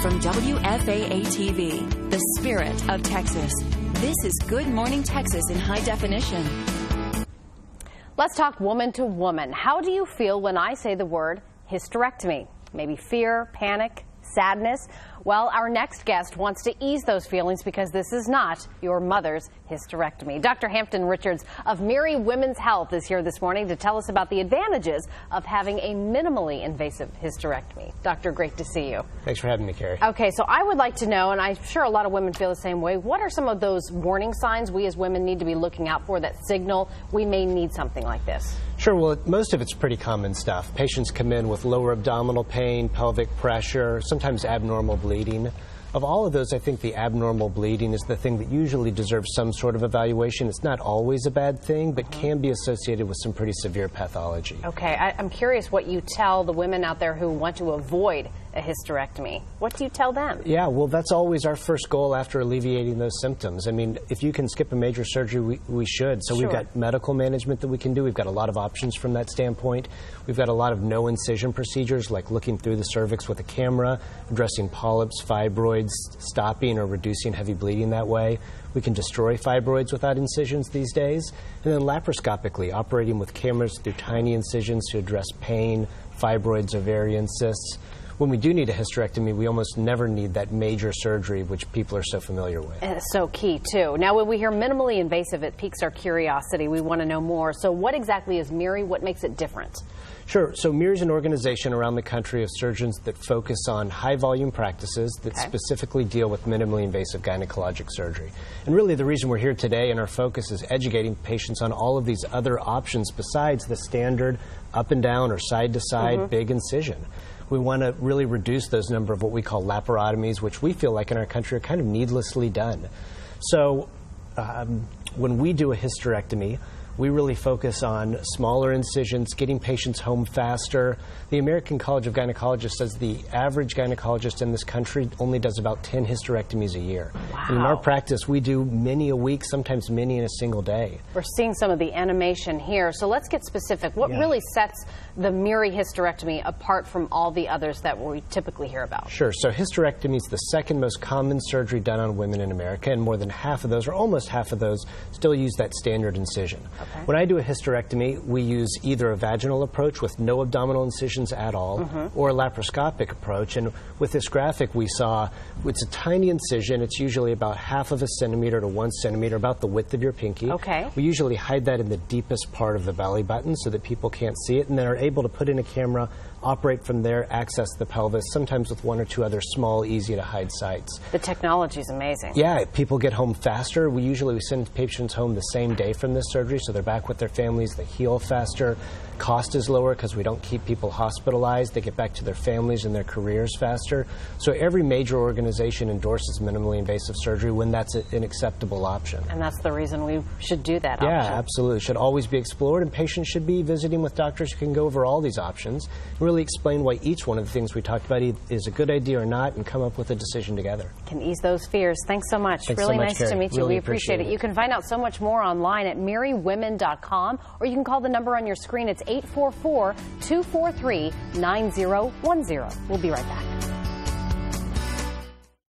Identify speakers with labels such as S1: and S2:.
S1: from WFAA-TV, the spirit of Texas. This is Good Morning Texas in high definition.
S2: Let's talk woman to woman. How do you feel when I say the word hysterectomy? Maybe fear, panic, sadness? Well, our next guest wants to ease those feelings because this is not your mother's hysterectomy. Dr. Hampton Richards of MIRI Women's Health is here this morning to tell us about the advantages of having a minimally invasive hysterectomy. Doctor, great to see you.
S3: Thanks for having me, Carrie.
S2: Okay, so I would like to know, and I'm sure a lot of women feel the same way, what are some of those warning signs we as women need to be looking out for that signal we may need something like this?
S3: Sure, well, most of it's pretty common stuff. Patients come in with lower abdominal pain, pelvic pressure, sometimes abnormal bleeding. Of all of those, I think the abnormal bleeding is the thing that usually deserves some sort of evaluation. It's not always a bad thing, but can be associated with some pretty severe pathology.
S2: Okay, I'm curious what you tell the women out there who want to avoid a hysterectomy. What do you tell them?
S3: Yeah, well, that's always our first goal after alleviating those symptoms. I mean, if you can skip a major surgery, we should. So We've got medical management that we can do. We've got a lot of options from that standpoint. We've got a lot of no-incision procedures, like looking through the cervix with a camera, addressing polyps, fibroids, stopping or reducing heavy bleeding that way. We can destroy fibroids without incisions these days. And then laparoscopically, operating with cameras through tiny incisions to address pain, fibroids, ovarian cysts. When we do need a hysterectomy, we almost never need that major surgery, which people are so familiar with.
S2: And it's so key, too. Now, when we hear minimally invasive, it piques our curiosity. We want to know more. So what exactly is MIRI? What makes it different?
S3: Sure. So MIRI is an organization around the country of surgeons that focus on high-volume practices that specifically deal with minimally invasive gynecologic surgery. And really the reason we're here today and our focus is educating patients on all of these other options besides the standard up and down or side-to-side big incision. We want to really reduce those number of what we call laparotomies, which we feel like in our country are kind of needlessly done. So when we do a hysterectomy, we really focus on smaller incisions, getting patients home faster. The American College of Gynecologists says the average gynecologist in this country only does about 10 hysterectomies a year.
S2: Wow.
S3: And in our practice, we do many a week, sometimes many in a single day.
S2: We're seeing some of the animation here. So let's get specific. What really sets the MIRI hysterectomy apart from all the others that we typically hear about?
S3: Sure. So hysterectomy is the second most common surgery done on women in America, and more than half of those, or almost half of those, still use that standard incision. Okay. When I do a hysterectomy, we use either a vaginal approach with no abdominal incisions at all, or a laparoscopic approach. And with this graphic, we saw it's a tiny incision. It's usually about 1/2 centimeter to 1 centimeter, about the width of your pinky.
S2: Okay.
S3: We usually hide that in the deepest part of the belly button so that people can't see it, and then are able to put in a camera, operate from there, access the pelvis, sometimes with 1 or 2 other small, easy-to-hide sites.
S2: The technology is amazing.
S3: Yeah, people get home faster. We usually send patients home the same day from this surgery, so they're back with their families. They heal faster. Cost is lower because we don't keep people hospitalized. They get back to their families and their careers faster. So every major organization endorses minimally invasive surgery when that's an acceptable option.
S2: And that's the reason we should do that option.
S3: Yeah, absolutely. It should always be explored, and patients should be visiting with doctors who can go over all these options, really explain why each one of the things we talked about is a good idea or not, and come up with a decision together.
S2: Can ease those fears. Thanks so much.
S3: Thanks
S2: really
S3: so much,
S2: nice
S3: Carrie.
S2: to meet you.
S3: Really
S2: We appreciate it. You can find out so much more online at MIRIWomen.com, or you can call the number on your screen. It's 844-243-9010. We'll be right back.